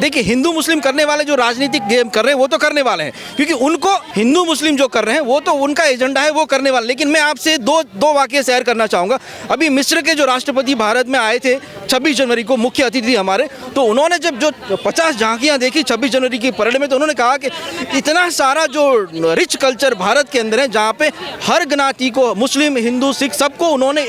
देखिए, हिंदू मुस्लिम करने वाले जो राजनीतिक गेम कर रहे हैं वो तो करने वाले हैं, क्योंकि उनको हिंदू मुस्लिम जो कर रहे हैं वो तो उनका एजेंडा है, वो करने वाले। लेकिन मैं आपसे दो वाकये शेयर करना चाहूँगा। अभी मिस्र के जो राष्ट्रपति भारत में आए थे 26 जनवरी को, मुख्य अतिथि हमारे, तो उन्होंने जब जो 50 झांकियाँ देखी 26 जनवरी की परेड में, तो उन्होंने कहा कि इतना सारा जो रिच कल्चर भारत के अंदर है, जहाँ पे हर ज्ञाति को, मुस्लिम हिंदू सिख सबको उन्होंने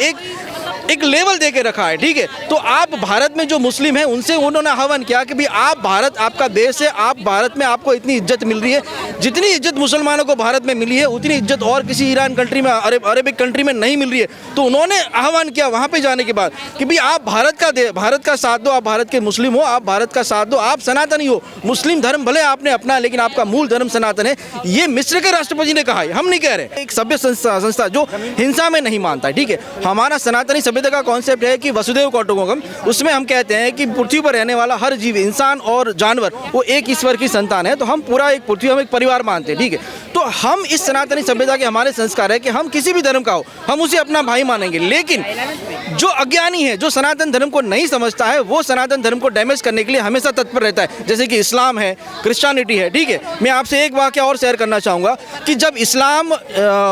एक लेवल दे के रखा है। ठीक है, तो आप भारत में जो मुस्लिम हैं उनसे उन्होंने आह्वान किया कि भाई आप, भारत आपका देश है, आप भारत में आपको इतनी इज्जत मिल रही है, जितनी इज्जत मुसलमानों को भारत में मिली है उतनी इज्जत और किसी ईरान कंट्री में, अरेबिक कंट्री में नहीं मिल रही है। तो उन्होंने आह्वान किया वहाँ पे जाने के बाद कि भाई आप भारत का साथ दो, आप भारत के मुस्लिम हो, आप भारत का साथ दो, आप सनातनी हो, मुस्लिम धर्म भले आपने अपना, लेकिन आपका मूल धर्म सनातन है। ये मिस्र के राष्ट्रपति ने कहा है, हम नहीं कह रहे। एक सभ्य संस्था जो हिंसा में नहीं मानता है। ठीक है, हमारा सनातनी सभ्यता का कॉन्सेप्ट है कि वसुदेव कुटुंबकम। उसमें हम कहते हैं कि पृथ्वी पर रहने वाला हर जीव, इंसान और जानवर, वो एक ईश्वर की संतान है। तो हम पूरा एक पृथ्वी, हम एक परिवार मानते हैं। ठीक है, तो हम इस सनातनी सभ्यता के हमारे संस्कार है कि हम किसी भी धर्म का हो, हम उसे अपना भाई मानेंगे। लेकिन जो अज्ञानी है, जो सनातन धर्म को नहीं समझता है, वो सनातन धर्म को डैमेज करने के लिए हमेशा तत्पर रहता है, जैसे कि इस्लाम है, क्रिश्चियनिटी है। ठीक है, मैं आपसे एक वाकया और शेयर करना चाहूँगा कि जब इस्लाम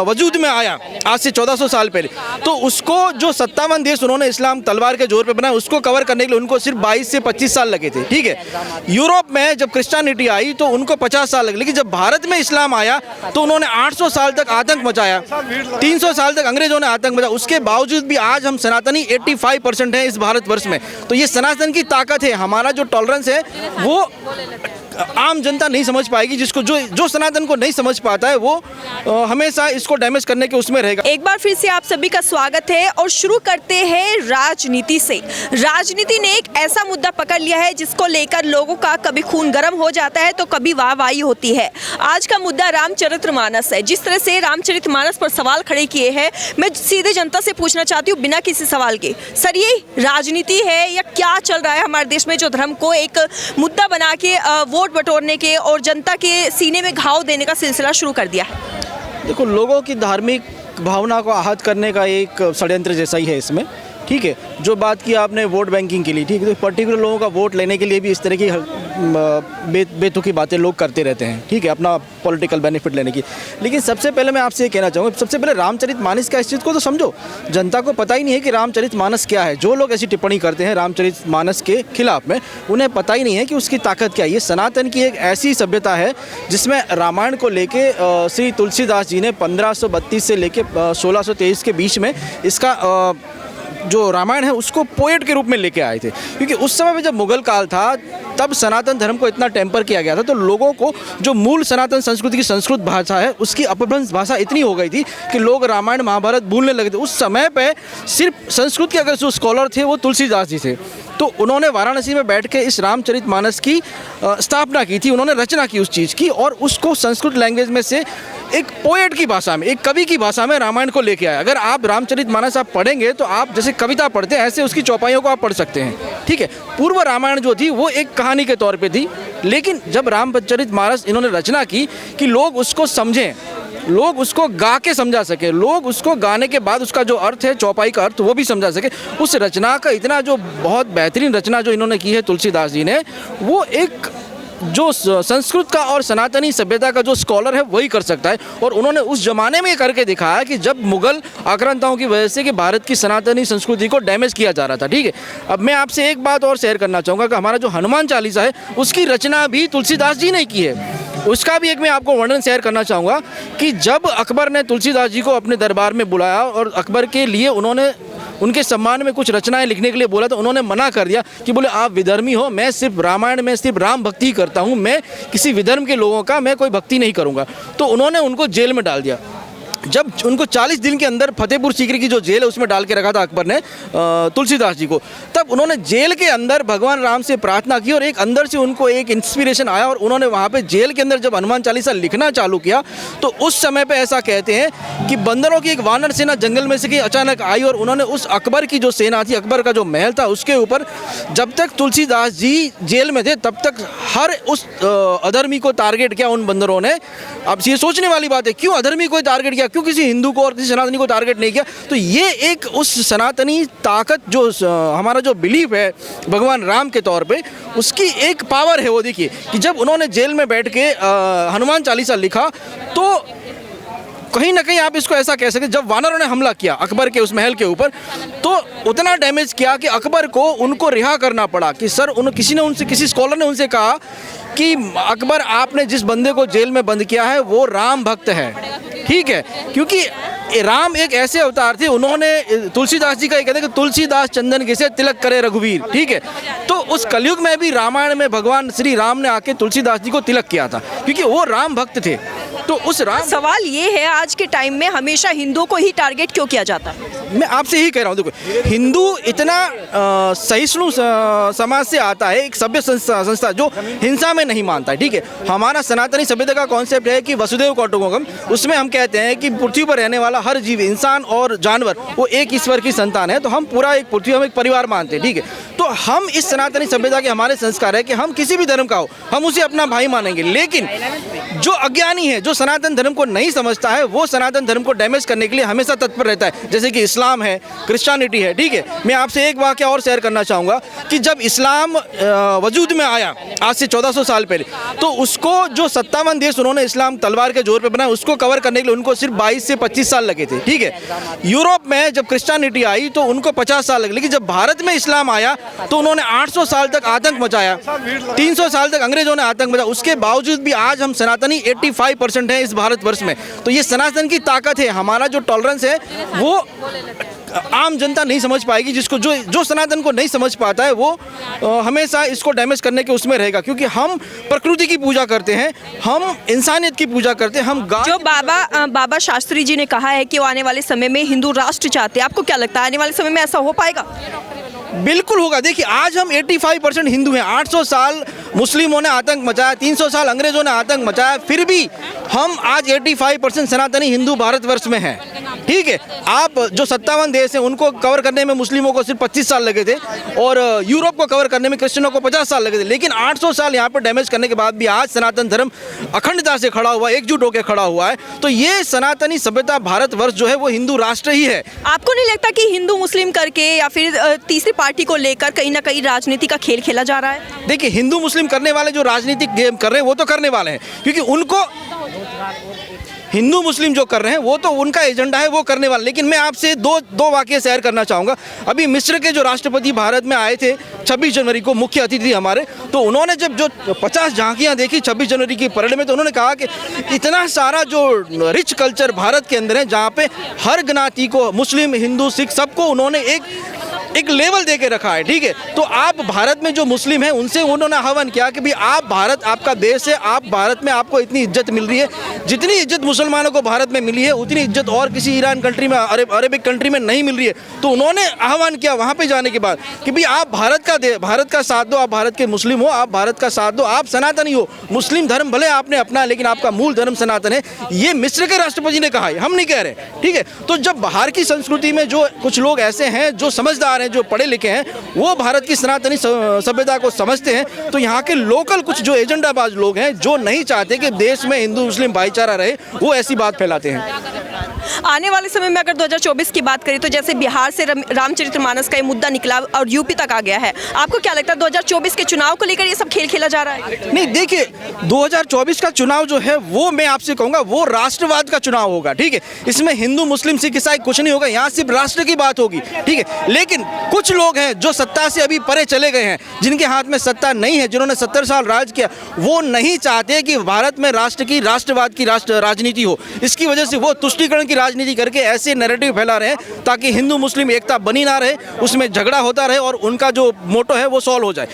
वजूद में आया आज से 1400 साल पहले, तो उसको जो 57 देश उन्होंने इस्लाम तलवार के जोर पे बनाया, उसको कवर करने के लिए उनको सिर्फ 22 से 25 साल लगे थे। ठीक है, यूरोप में जब क्रिश्चियनिटी आई तो उनको 50 साल लगे, लेकिन जब भारत में इस्लाम आया तो उन्होंने 800 साल तक आतंक मचाया, 300 साल तक अंग्रेजों ने आतंक मचाया। उसके बावजूद भी आज हम सनातनी 85% है इस भारतवर्ष में। तो ये सनातन की ताकत है। हमारा जो टॉलरेंस है वो आम जनता नहीं समझ पाएगी, जिसको जो सनातन को नहीं समझ पाता है वो हमेशा इसको डैमेज करने के उसमें रहेगा। एक बार फिर से आप सभी का स्वागत है और शुरू करते हैं राजनीति से। राजनीति ने एक ऐसा मुद्दा पकड़ लिया है जिसको लेकर लोगों का कभी खून गर्म हो जाता है तो कभी वाहवाही होती है। आज का मुद्दा रामचरितमानस है। जिस तरह से रामचरितमानस पर सवाल खड़े किए हैं, मैं सीधे जनता से पूछना चाहती हूँ बिना किसी सवाल के, सर ये राजनीति है या क्या चल रहा है हमारे देश में, जो धर्म को एक मुद्दा बना के वोट बटोरने के और जनता के सीने में घाव देने का सिलसिला शुरू कर दिया है? देखो, लोगों की धार्मिक भावना को आहत करने का एक षड्यंत्र जैसा ही है इसमें। ठीक है, जो बात की आपने वोट बैंकिंग के लिए, ठीक है, तो पर्टिकुलर लोगों का वोट लेने के लिए भी इस तरह की बेतुकी बातें लोग करते रहते हैं। ठीक है, अपना पॉलिटिकल बेनिफिट लेने की। लेकिन सबसे पहले मैं आपसे ये कहना चाहूँगा, सबसे पहले रामचरितमानस क्या, इस चीज़ को तो समझो। जनता को पता ही नहीं है कि रामचरितमानस क्या है। जो लोग ऐसी टिप्पणी करते हैं रामचरितमानस के खिलाफ में, उन्हें पता ही नहीं है कि उसकी ताकत क्या है। ये सनातन की एक ऐसी सभ्यता है जिसमें रामायण को लेके श्री तुलसीदास जी ने 1532 से लेके 1623 के बीच में इसका जो रामायण है उसको पोएट के रूप में लेके आए थे। क्योंकि उस समय में जब मुगल काल था तब सनातन धर्म को इतना टेम्पर किया गया था, तो लोगों को जो मूल सनातन संस्कृति की संस्कृत भाषा है उसकी अपभ्रंश भाषा इतनी हो गई थी कि लोग रामायण महाभारत भूलने लगे थे। उस समय पे सिर्फ संस्कृत के अगर जो स्कॉलर थे वो तुलसीदास जी थे। तो उन्होंने वाराणसी में बैठ के इस रामचरितमानस की स्थापना की थी, उन्होंने रचना की उस चीज़ की, और उसको संस्कृत लैंग्वेज में से एक पोएट की भाषा में, एक कवि की भाषा में रामायण को लेके आया। अगर आप रामचरितमानस आप पढ़ेंगे तो आप जैसे कविता पढ़ते हैं ऐसे उसकी चौपाइयों को आप पढ़ सकते हैं। ठीक है, पूर्व रामायण जो थी वो एक कहानी के तौर पे थी, लेकिन जब रामचरितमानस इन्होंने रचना की कि लोग उसको समझें, लोग उसको गा के समझा सके, लोग उसको गाने के बाद उसका जो अर्थ है, चौपाई का अर्थ, वो भी समझा सके। उस रचना का इतना जो बहुत बेहतरीन रचना जो इन्होंने की है तुलसीदास जी ने, वो एक जो संस्कृत का और सनातनी सभ्यता का जो स्कॉलर है वही कर सकता है। और उन्होंने उस जमाने में करके दिखाया कि जब मुगल आक्रांताओं की वजह से कि भारत की सनातनी संस्कृति को डैमेज किया जा रहा था। ठीक है, अब मैं आपसे एक बात और शेयर करना चाहूँगा कि हमारा जो हनुमान चालीसा है उसकी रचना भी तुलसीदास जी ने की है। उसका भी एक मैं आपको वर्णन शेयर करना चाहूँगा कि जब अकबर ने तुलसीदास जी को अपने दरबार में बुलाया और अकबर के लिए उन्होंने उनके सम्मान में कुछ रचनाएं लिखने के लिए बोला, तो उन्होंने मना कर दिया कि बोले आप विधर्मी हो, मैं सिर्फ रामायण में सिर्फ राम भक्ति करता हूँ, मैं किसी विधर्म के लोगों का मैं कोई भक्ति नहीं करूँगा। तो उन्होंने उनको जेल में डाल दिया। जब उनको 40 दिन के अंदर फतेहपुर सीकरी की जो जेल है उसमें डाल के रखा था अकबर ने तुलसीदास जी को, तब उन्होंने जेल के अंदर भगवान राम से प्रार्थना की और एक अंदर से उनको एक इंस्पिरेशन आया और उन्होंने वहाँ पे जेल के अंदर जब हनुमान चालीसा लिखना चालू किया तो उस समय पे ऐसा कहते हैं कि बंदरों की एक वानर सेना जंगल में से कि अचानक आई और उन्होंने उस अकबर की जो सेना थी, अकबर का जो महल था, उसके ऊपर जब तक तुलसीदास जी जेल में थे तब तक हर उस अधर्मी को टारगेट किया उन बंदरों ने। अब ये सोचने वाली बात है, क्यों अधर्मी को टारगेट किया, क्यों किसी हिंदू को और किसी सनातनी को टारगेट नहीं किया? तो ये एक उस सनातनी ताकत जो हमारा जो बिलीफ है भगवान राम के तौर पे, उसकी एक पावर है। वो देखिए कि जब उन्होंने जेल में बैठ के हनुमान चालीसा लिखा, तो कहीं ना कहीं आप इसको ऐसा कह सकते, जब वानरों ने हमला किया अकबर के उस महल के ऊपर, तो उतना डैमेज किया कि अकबर को उनको रिहा करना पड़ा। कि सर किसी स्कॉलर ने उनसे कहा कि अकबर, आपने जिस बंदे को जेल में बंद किया है वो राम भक्त है, ठीक है, क्योंकि राम एक ऐसे अवतार थे। उन्होंने तुलसीदास जी का ये कहते हैं कि तुलसीदास चंदन घिसे तिलक करे रघुवीर, ठीक है। तो उस कलयुग में भी रामायण में भगवान श्री राम ने आके तुलसीदास जी को तिलक किया था, क्योंकि वो राम भक्त थे। तो उस राम, सवाल ये है आज के टाइम में हमेशा हिंदुओं को ही टारगेट क्यों किया जाता है? मैं आपसे यही कह रहा हूँ, देखो हिंदू इतना सहिष्णु समाज से आता है, एक सभ्य संस्था जो हिंसा में नहीं मानता है, ठीक है। हमारा सनातनी सभ्यता का कॉन्सेप्ट है कि वसुदेव कुटुंबकम। उसमें हम कहते हैं कि पृथ्वी पर रहने वाला हर जीव, इंसान और जानवर, वो एक ईश्वर की संतान है। तो हम पूरा एक पृथ्वी, हम एक परिवार मानते हैं, ठीक है। तो हम इस सनातनी सभ्यता के हमारे संस्कार है कि हम किसी भी धर्म का हो, हम उसे अपना भाई मानेंगे। लेकिन जो अज्ञानी है, जो सनातन धर्म को नहीं समझता है, वो सनातन धर्म को डैमेज करने के लिए हमेशा तत्पर रहता है। जैसे कि इस्लाम है, क्रिश्चियनिटी है, ठीक है। मैं आपसे एक वाक़या और शेयर करना चाहूँगा कि जब इस्लाम वजूद में आया आज से 1400 साल पहले, तो उसको जो 57 देश उन्होंने इस्लाम तलवार के जोर पे बनाया, उसको कवर करने के लिए उनको सिर्फ 22 से 25 साल लगे थे, ठीक है। यूरोप में जब क्रिश्चियनिटी आई तो उनको 50 साल लगे, लेकिन जब भारत में इस्लाम आया तो उन्होंने 800 साल तक आतंक मचाया, 300 साल तक अंग्रेजों ने आतंक मचाया। उसके बावजूद भी आज हम सनातनी 85% है इस भारतवर्ष में। तो ये सनातन की ताकत है। हमारा जो टॉलरेंस है वो आम जनता नहीं समझ पाएगी, जिसको जो सनातन को नहीं समझ पाता है वो हमेशा इसको डैमेज करने के उसमें रहेगा। क्योंकि हम प्रकृति की पूजा करते हैं, हम इंसानियत की पूजा करते हैं, हम जो बाबा शास्त्री जी ने कहा है कि वो आने वाले समय में हिंदू राष्ट्र चाहते हैं, आपको क्या लगता है आने वाले समय में ऐसा हो पाएगा? बिल्कुल होगा। देखिए आज हम 85% हिंदू हैं। 800 साल मुस्लिमों ने आतंक मचाया, 300 साल अंग्रेजों ने आतंक मचाया, फिर भी हम आज 85% सनातनी हिंदू भारतवर्ष में हैं, ठीक है। आप जो 57 देश हैं उनको कवर करने में मुस्लिमों को सिर्फ 25 साल लगे थे, और यूरोप को कवर करने में क्रिश्चियनों को 50 साल लगे थे। लेकिन 800 साल यहाँ पर डैमेज करने के बाद भी आज सनातन धर्म अखंडता से खड़ा हुआ है, एकजुट होकर खड़ा हुआ है। तो ये सनातनी सभ्यता भारतवर्ष जो है वो हिंदू राष्ट्र ही है। आपको नहीं लगता कि हिंदू मुस्लिम करके या फिर तीसरी पार्टी को लेकर कहीं ना कहीं राजनीति का खेल खेला जा रहा है? देखिए हिंदू मुस्लिम करने वाले जो राजनीतिक गेम कर रहे हैं वो तो करने वाले हैं, क्योंकि उनको हिंदू मुस्लिम जो कर रहे हैं वो तो उनका एजेंडा है, वो करने वाले। लेकिन मैं आपसे दो वाक़ये शेयर करना चाहूँगा। अभी मिस्र के जो राष्ट्रपति भारत में आए थे 26 जनवरी को, मुख्य अतिथि हमारे, तो उन्होंने जब जो 50 झांकियाँ देखी 26 जनवरी की परेड में, तो उन्होंने कहा कि इतना सारा जो रिच कल्चर भारत के अंदर है, जहाँ पे हर ज्ञाति को, मुस्लिम हिंदू सिख सबको उन्होंने एक लेवल दे के रखा है, ठीक है। तो आप भारत में जो मुस्लिम हैं उनसे उन्होंने आह्वान किया कि भाई आप, भारत आपका देश है, आप भारत में आपको इतनी इज्जत मिल रही है, जितनी इज्जत मुसलमानों को भारत में मिली है उतनी इज्जत और किसी ईरान कंट्री में, अरेबिक कंट्री में नहीं मिल रही है। तो उन्होंने आह्वान किया वहाँ पे जाने के बाद कि भाई आप भारत का साथ दो, आप भारत के मुस्लिम हो, आप भारत का साथ दो, आप सनातनी हो। मुस्लिम धर्म भले आपने अपना, लेकिन आपका मूल धर्म सनातन है। ये मिस्र के राष्ट्रपति ने कहा है, हम नहीं कह रहे, ठीक है। तो जब बाहर की संस्कृति में जो कुछ लोग ऐसे हैं जो समझदार हैं, जो पढ़े लिखे हैं, वो भारत की सनातनी सभ्यता को समझते हैं, तो यहाँ के लोकल कुछ जो एजेंडाबाज लोग हैं जो नहीं चाहते कि देश में हिंदू मुस्लिम भाईचारा रहे, वो ऐसी बात फैलाते हैं। आने वाले समय में अगर 2024 की बात करें तो जैसे बिहार से रामचरितमानस का ये मुद्दा निकला और यूपी तक आ गया है, आपको क्या लगता है 2024 के चुनाव को लेकर ये सब खेल खेला जा रहा है? नहीं, देखिए 2024 का चुनाव जो है वो मैं आपसे कहूँगा वो राष्ट्रवाद का चुनाव होगा, ठीक है। इसमें हिंदू मुस्लिम सिख ईसाई कुछ नहीं होगा, यहाँ सिर्फ राष्ट्र की बात होगी, ठीक है। लेकिन कुछ लोग हैं जो सत्ता से अभी परे चले गए हैं, जिनके हाथ में सत्ता नहीं है, जिन्होंने 70 साल राज किया, वो नहीं चाहते कि भारत में राष्ट्रवाद की राजनीति हो। इसकी वजह से वो तुष्टीकरण की राजनीति करके ऐसे नैरेटिव फैला रहे हैं ताकि हिंदू मुस्लिम एकता बनी ना रहे, उसमें झगड़ा होता रहे और उनका जो मोटो है वो सॉल्व हो जाए।